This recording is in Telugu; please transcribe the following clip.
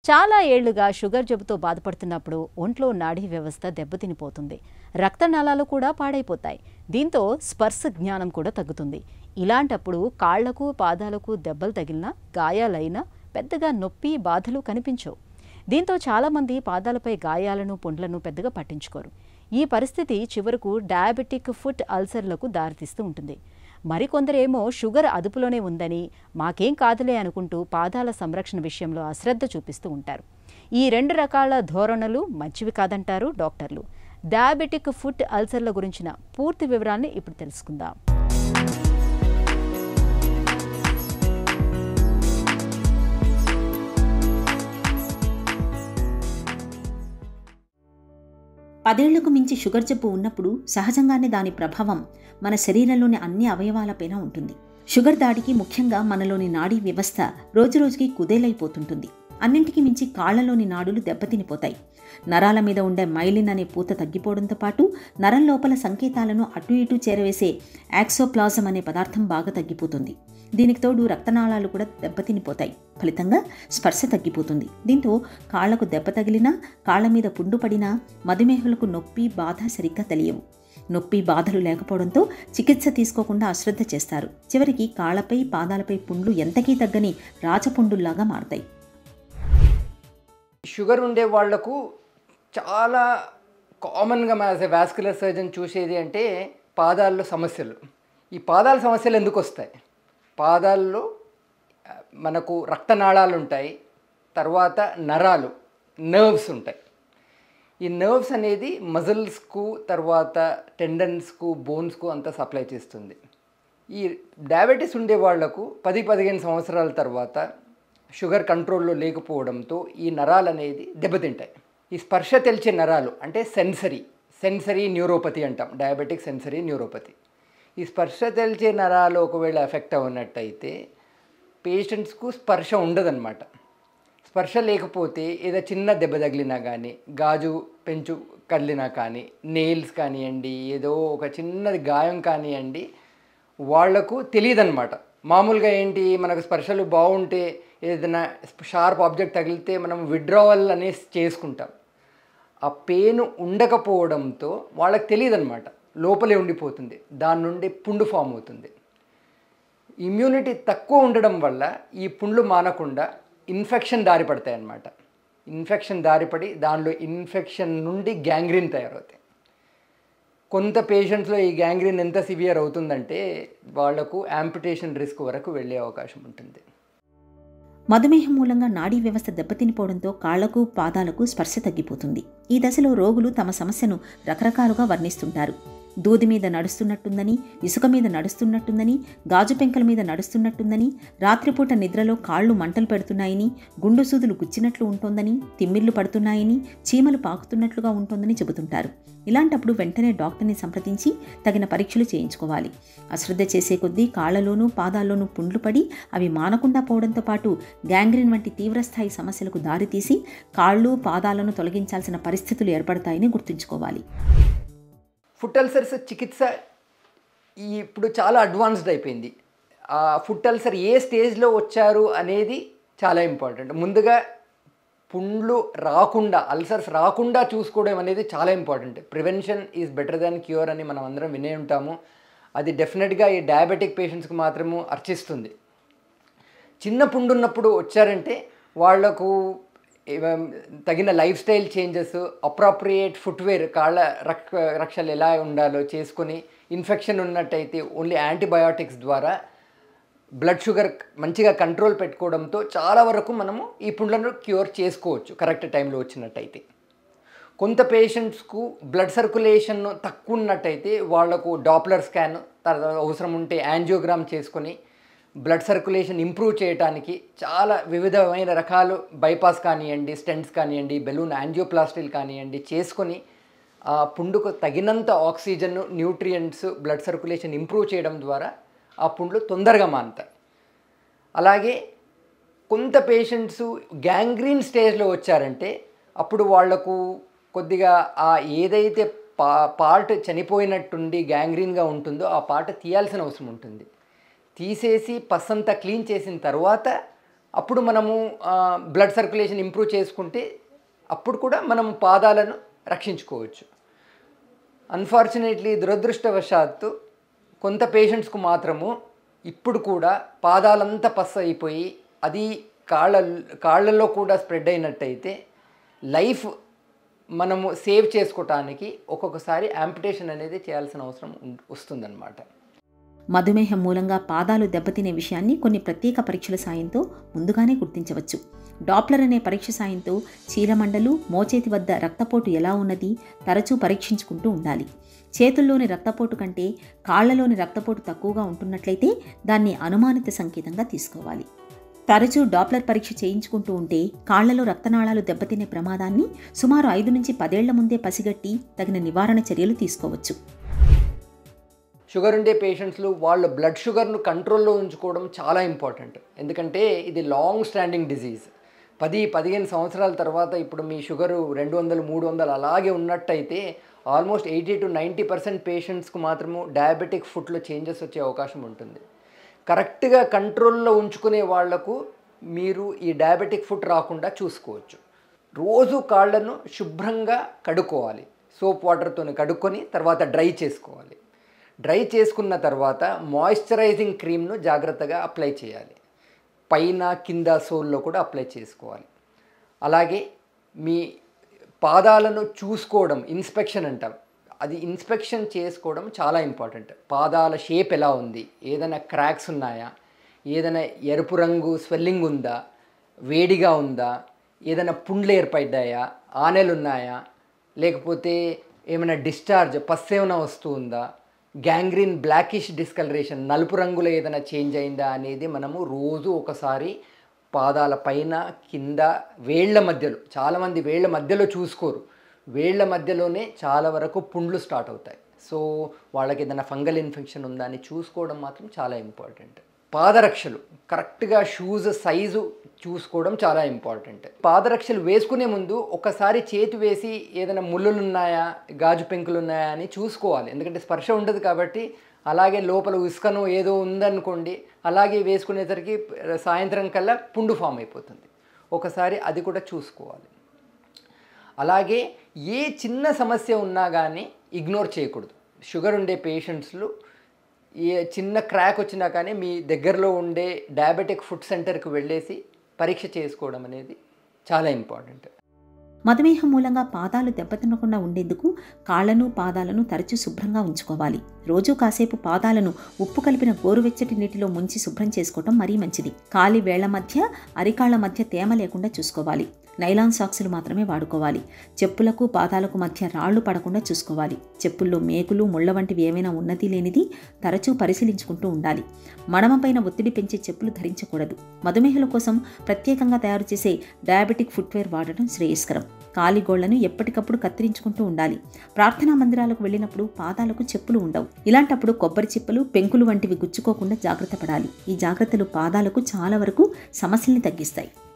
చాలా ఏళ్లుగా షుగర్ జబ్బుతో బాధపడుతున్నప్పుడు ఒంట్లో నాడీ వ్యవస్థ దెబ్బతినిపోతుంది. రక్తనాళాలు కూడా పాడైపోతాయి. దీంతో స్పర్శ జ్ఞానం కూడా తగ్గుతుంది. ఇలాంటప్పుడు కాళ్లకు పాదాలకు దెబ్బలు తగిలినా గాయాలైనా పెద్దగా నొప్పి బాధలు కనిపించవు. దీంతో చాలామంది పాదాలపై గాయాలను పుండ్లను పెద్దగా పట్టించుకోరు. ఈ పరిస్థితి చివరకు డయాబెటిక్ ఫుట్ అల్సర్లకు దారితీస్తూ ఉంటుంది. మరికొందరేమో షుగర్ అదుపులోనే ఉందని మాకేం కాదులే అనుకుంటూ పాదాల సంరక్షణ విషయంలో అశ్రద్ధ చూపిస్తూ ఉంటారు. ఈ రెండు రకాల ధోరణులు మంచివి కాదంటారు డాక్టర్లు. డయాబెటిక్ ఫుట్ అల్సర్ల గురించిన పూర్తి వివరాల్ని ఇప్పుడు తెలుసుకుందాం. పదేళ్లకు మించి షుగర్ జబ్బు ఉన్నప్పుడు సహజంగానే దాని ప్రభావం మన శరీరంలోని అన్ని అవయవాలపైన ఉంటుంది. షుగర్ దాడికి ముఖ్యంగా మనలోని నాడీ వ్యవస్థ రోజురోజుకి కుదేలైపోతుంటుంది. అన్నింటికి మించి కాళ్లలోని నాడులు దెబ్బతినిపోతాయి. నరాల మీద ఉండే మైలిన్ అనే పూత తగ్గిపోవడంతో పాటు నరం లోపల సంకేతాలను అటు ఇటు చేరవేసే యాక్సోప్లాజం అనే పదార్థం బాగా తగ్గిపోతుంది. దీనికి తోడు రక్తనాళాలు కూడా దెబ్బతినిపోతాయి. ఫలితంగా స్పర్శ తగ్గిపోతుంది. దీంతో కాళ్లకు దెబ్బ తగిలినా, కాళ్ల మీద పుండు పడినా మధుమేహులకు నొప్పి బాధ సరిగ్గా తెలియవు. నొప్పి బాధలు లేకపోవడంతో చికిత్స తీసుకోకుండా అశ్రద్ధ చేస్తారు. చివరికి కాళ్లపై పాదాలపై పుండ్లు ఎంతకీ తగ్గని రాచపుండుల్లాగా మారతాయి. షుగర్ ఉండే వాళ్లకు చాలా కామన్గా వాస్కులర్ సర్జన్ చూసేది అంటే పాదాల్లో సమస్యలు. ఈ పాదాల సమస్యలు ఎందుకు వస్తాయి? పాదాల్లో మనకు రక్తనాళాలు ఉంటాయి, తర్వాత నరాలు నర్వ్స్ ఉంటాయి. ఈ నర్వ్స్ అనేది మజిల్స్కు, తర్వాత టెండన్స్కు, బోన్స్కు అంతా సప్లై చేస్తుంది. ఈ డయాబెటీస్ ఉండే వాళ్లకు 10-15 సంవత్సరాల తర్వాత షుగర్ కంట్రోల్లో లేకపోవడంతో ఈ నరాలు అనేది దెబ్బతింటాయి. ఈ స్పర్శ తెలిసే నరాలు అంటే సెన్సరీ న్యూరోపతి అంటాం, డయాబెటిక్ సెన్సరీ న్యూరోపతి. ఈ స్పర్శ తెలిసే నరాలు ఒకవేళ ఎఫెక్ట్ అవునట్టయితే పేషెంట్స్కు స్పర్శ ఉండదన్నమాట. స్పర్శ లేకపోతే ఏదో చిన్న దెబ్బ తగిలినా కానీ, గాజు పెంచు కదిలినా కానీ, నెయిల్స్ కానివ్వండి, ఏదో ఒక చిన్నది గాయం కానివ్వండి, వాళ్లకు తెలియదన్నమాట. మామూలుగా ఏంటి, మనకు స్పర్శలు బాగుంటే ఏదైనా షార్ప్ ఆబ్జెక్ట్ తగిలితే మనం విడ్రావల్ అనేసి చేసుకుంటాం. ఆ పెయిన్ ఉండకపోవడంతో వాళ్ళకి తెలియదన్నమాట, లోపలే ఉండిపోతుంది. దాని నుండి పుండు ఫామ్ అవుతుంది. ఇమ్యూనిటీ తక్కువ ఉండడం వల్ల ఈ పుండ్లు మానకుండా ఇన్ఫెక్షన్ దారిపడతాయి అన్నమాట. ఇన్ఫెక్షన్ దారిపడి దానిలో ఇన్ఫెక్షన్ నుండి గ్యాంగ్రీన్ తయారవుతాయి. కొంత పేషెంట్స్లో ఈ గ్యాంగ్రీన్ ఎంత సివియర్ అవుతుందంటే వాళ్లకు యాంపిటేషన్ రిస్క్ వరకు వెళ్ళే అవకాశం ఉంటుంది. మధుమేహం మూలంగా నాడీ వ్యవస్థ దెబ్బతినిపోవడంతో కాళ్లకు పాదాలకు స్పర్శ తగ్గిపోతుంది. ఈ దశలో రోగులు తమ సమస్యను రకరకాలుగా వర్ణిస్తుంటారు. దూది మీద నడుస్తున్నట్టుందని, ఇసుక మీద నడుస్తున్నట్టుందని, గాజు పెంకల మీద నడుస్తున్నట్టుందని, రాత్రిపూట నిద్రలో కాళ్లు మంటలు పెడుతున్నాయని, గుండు సూదులు గుచ్చినట్లు ఉంటోందని, తిమ్మిర్లు పడుతున్నాయని, చీమలు పాకుతున్నట్లుగా ఉంటోందని చెబుతుంటారు. ఇలాంటప్పుడు వెంటనే డాక్టర్ని సంప్రదించి తగిన పరీక్షలు చేయించుకోవాలి. అశ్రద్ధ చేసే కొద్దీ కాళ్లలోనూ పాదాల్లోనూ పుండ్లు పడి అవి మానకుండా పోవడంతో పాటు గ్యాంగ్రీన్ వంటి తీవ్రస్థాయి సమస్యలకు దారితీసి కాళ్ళు పాదాలను తొలగించాల్సిన పరిస్థితులు ఏర్పడతాయని గుర్తుంచుకోవాలి. ఫుట్ అల్సర్స్ చికిత్స ఇప్పుడు చాలా అడ్వాన్స్డ్ అయిపోయింది. ఆ ఫుట్ అల్సర్ ఏ స్టేజ్లో వచ్చారు అనేది చాలా ఇంపార్టెంట్. ముందుగా పుండ్లు రాకుండా, అల్సర్స్ రాకుండా చూసుకోవడం అనేది చాలా important. Prevention is better than cure అని మనం అందరం వినే ఉంటాము. అది డెఫినెట్గా ఈ డయాబెటిక్ పేషెంట్స్కి మాత్రము అర్చిస్తుంది. చిన్న పుండు ఉన్నప్పుడు వచ్చారంటే వాళ్లకు తగిన life style changes, appropriate footwear, కాళ్ళ రక్షలు ఎలా ఉండాలో చేసుకొని, ఇన్ఫెక్షన్ ఉన్నట్టయితే ఓన్లీ యాంటీబయాటిక్స్ ద్వారా బ్లడ్ షుగర్ మంచిగా కంట్రోల్ పెట్టుకోవడంతో చాలా వరకు మనము ఈ పుండ్లను క్యూర్ చేసుకోవచ్చు కరెక్ట్ టైంలో వచ్చినట్టయితే. కొంత పేషెంట్స్కు బ్లడ్ సర్క్యులేషన్ తక్కువ ఉన్నట్టయితే వాళ్లకు డాప్లర్ స్కాన్, తర్వాత అవసరం ఉంటే యాంజియోగ్రామ్ చేసుకొని బ్లడ్ సర్క్యులేషన్ ఇంప్రూవ్ చేయడానికి చాలా వివిధమైన రకాలు బైపాస్ కానివ్వండి, స్టెంట్స్ కానివ్వండి, బెలూన్ యాంజియోప్లాస్టీలు కానివ్వండి చేసుకొని ఆ పుండుకు తగినంత oxygen, nutrients, blood circulation improve చేయడం ద్వారా ఆ పుండ్లు తొందరగా మానుతాయి. అలాగే కొంత పేషెంట్స్ గ్యాంగ్రీన్ స్టేజ్లో వచ్చారంటే అప్పుడు వాళ్లకు కొద్దిగా ఆ ఏదైతే పార్ట్ చనిపోయినట్టుండి గ్యాంగ్రీన్గా ఉంటుందో ఆ పార్ట్ తీయాల్సిన అవసరం ఉంటుంది. తీసేసి పస్సంతా క్లీన్ చేసిన తర్వాత అప్పుడు మనము బ్లడ్ సర్క్యులేషన్ ఇంప్రూవ్ చేసుకుంటే అప్పుడు కూడా మనం పాదాలను రక్షించుకోవచ్చు. అన్ఫార్చునేట్లీ దురదృష్టవశాత్తు కొంత పేషెంట్స్కు మాత్రము ఇప్పుడు కూడా పాదాలంతా పస్సు అయిపోయి అది కాళ్ళల్లో కూడా స్ప్రెడ్ అయినట్టయితే లైఫ్ మనము సేవ్ చేసుకోవటానికి ఒక్కొక్కసారి యాంపిటేషన్ అనేది చేయాల్సిన అవసరం వస్తుందన్నమాట. మధుమేహం మూలంగా పాదాలు దెబ్బతినే విషయాన్ని కొన్ని ప్రత్యేక పరీక్షల సాయంతో ముందుగానే గుర్తించవచ్చు. డాప్లర్ అనే పరీక్ష సాయంతో చీలమండలు, మోచేతి వద్ద రక్తపోటు ఎలా ఉన్నది తరచూ పరీక్షించుకుంటూ ఉండాలి. చేతుల్లోని రక్తపోటు కంటే కాళ్లలోని రక్తపోటు తక్కువగా ఉంటున్నట్లయితే దాన్ని అనుమానిత సంకేతంగా తీసుకోవాలి. తరచూ డాప్లర్ పరీక్ష చేయించుకుంటూ ఉంటే కాళ్లలో రక్తనాళాలు దెబ్బతినే ప్రమాదాన్ని సుమారు 5 నుంచి 10 ఏళ్ల ముందే పసిగట్టి తగిన నివారణ చర్యలు తీసుకోవచ్చు. షుగర్ ఉండే పేషెంట్స్లు వాళ్ళ బ్లడ్ షుగర్ను కంట్రోల్లో ఉంచుకోవడం చాలా ఇంపార్టెంట్. ఎందుకంటే ఇది లాంగ్ స్టాండింగ్ డిజీజ్. 10-15 సంవత్సరాల తర్వాత ఇప్పుడు మీ షుగరు 200, 300 అలాగే ఉన్నట్టయితే ఆల్మోస్ట్ 80-90% పేషెంట్స్కు మాత్రము డయాబెటిక్ ఫుట్లో చేంజెస్ వచ్చే అవకాశం ఉంటుంది. కరెక్ట్గా కంట్రోల్లో ఉంచుకునే వాళ్లకు మీరు ఈ డయాబెటిక్ ఫుట్ రాకుండా చూసుకోవచ్చు. రోజు కాళ్ళను శుభ్రంగా కడుక్కోవాలి. సోప్ వాటర్తో కడుక్కొని తర్వాత డ్రై చేసుకోవాలి. డ్రై చేసుకున్న తర్వాత మాయిశ్చరైజింగ్ క్రీమ్ను జాగ్రత్తగా అప్లై చేయాలి. పైన కింద సోల్లో కూడా అప్లై చేసుకోవాలి. అలాగే మీ పాదాలను చూసుకోవడం, ఇన్స్పెక్షన్ అంటాం, అది ఇన్స్పెక్షన్ చేసుకోవడం చాలా ఇంపార్టెంట్. పాదాల షేప్ ఎలా ఉంది, ఏదైనా క్రాక్స్ ఉన్నాయా, ఏదైనా ఎరుపు రంగు స్వెల్లింగ్ ఉందా, వేడిగా ఉందా, ఏదైనా పుండ్లు ఏర్పడ్డాయా, ఆనెలు ఉన్నాయా, లేకపోతే ఏమైనా డిశ్చార్జ్ పస్సు ఏమైనా వస్తూ ఉందా, గ్యాంగ్రీన్ బ్లాకిష్ డిస్కలరేషన్ నలుపు రంగులో ఏదైనా చేంజ్ అయిందా అనేది మనము రోజు ఒకసారి పాదాల పైన కింద వేళ్ల మధ్యలో, చాలామంది వేళ్ల మధ్యలో చూసుకోరు, వేళ్ల మధ్యలోనే చాలా వరకు పుండ్లు స్టార్ట్ అవుతాయి. సో వాళ్ళకి ఏదైనా ఫంగల్ ఇన్ఫెక్షన్ ఉందా అని చూసుకోవడం మాత్రం చాలా ఇంపార్టెంట్. పాదరక్షలు కరెక్ట్గా షూస్ సైజు చూసుకోవడం చాలా ఇంపార్టెంట్. పాదరక్షలు వేసుకునే ముందు ఒకసారి చేతి వేసి ఏదైనా ముళ్ళులు ఉన్నాయా, గాజు పెంకులు ఉన్నాయా అని చూసుకోవాలి. ఎందుకంటే స్పర్శ ఉండదు కాబట్టి. అలాగే లోపల ఉసుకను ఏదో ఉందనుకోండి, అలాగే వేసుకునేసరికి సాయంత్రం కల్లా పుండు ఫామ్ అయిపోతుంది. ఒకసారి అది కూడా చూసుకోవాలి. అలాగే ఏ చిన్న సమస్య ఉన్నా కానీ ఇగ్నోర్ చేయకూడదు. షుగర్ ఉండే పేషెంట్స్లు ఏ చిన్న క్రాక్ వచ్చినా కానీ మీ దగ్గరలో ఉండే డయాబెటిక్ ఫుడ్ సెంటర్కి వెళ్ళేసి పరీక్ష చేసుకోవడం అనేది చాలా ఇంపార్టెంట్. మధుమేహం మూలంగా పాదాలు దెబ్బతినకుండా ఉండేందుకు కాళ్లను, పాదాలను తరచూ శుభ్రంగా ఉంచుకోవాలి. రోజూ కాసేపు పాదాలను ఉప్పు కలిపిన గోరువెచ్చటి నీటిలో ముంచి శుభ్రం చేసుకోవడం మరీ మంచిది. కాలి వేళ్ల మధ్య, అరికాళ్ల మధ్య తేమ లేకుండా చూసుకోవాలి. నైలాన్ సాక్సులు మాత్రమే వాడుకోవాలి. చెప్పులకు, పాదాలకు మధ్య రాళ్లు పడకుండా చూసుకోవాలి. చెప్పుల్లో మేకులు, ముళ్ళ వంటివి ఏమైనా ఉన్నది లేనిది తరచూ పరిశీలించుకుంటూ ఉండాలి. మడమపైన ఒత్తిడి పెంచే చెప్పులు ధరించకూడదు. మధుమేహుల కోసం ప్రత్యేకంగా తయారు చేసే డయాబెటిక్ ఫుట్వేర్ వాడడం శ్రేయస్కరం. కాలిగోళ్లను ఎప్పటికప్పుడు కత్తిరించుకుంటూ ఉండాలి. ప్రార్థనా మందిరాలకు వెళ్ళినప్పుడు పాదాలకు చెప్పులు ఉండవు. ఇలాంటప్పుడు కొబ్బరి చిప్పలు, పెంకులు వంటివి గుచ్చుకోకుండా జాగ్రత్త పడాలి. ఈ జాగ్రత్తలు పాదాలకు చాలా వరకు సమస్యల్ని తగ్గిస్తాయి.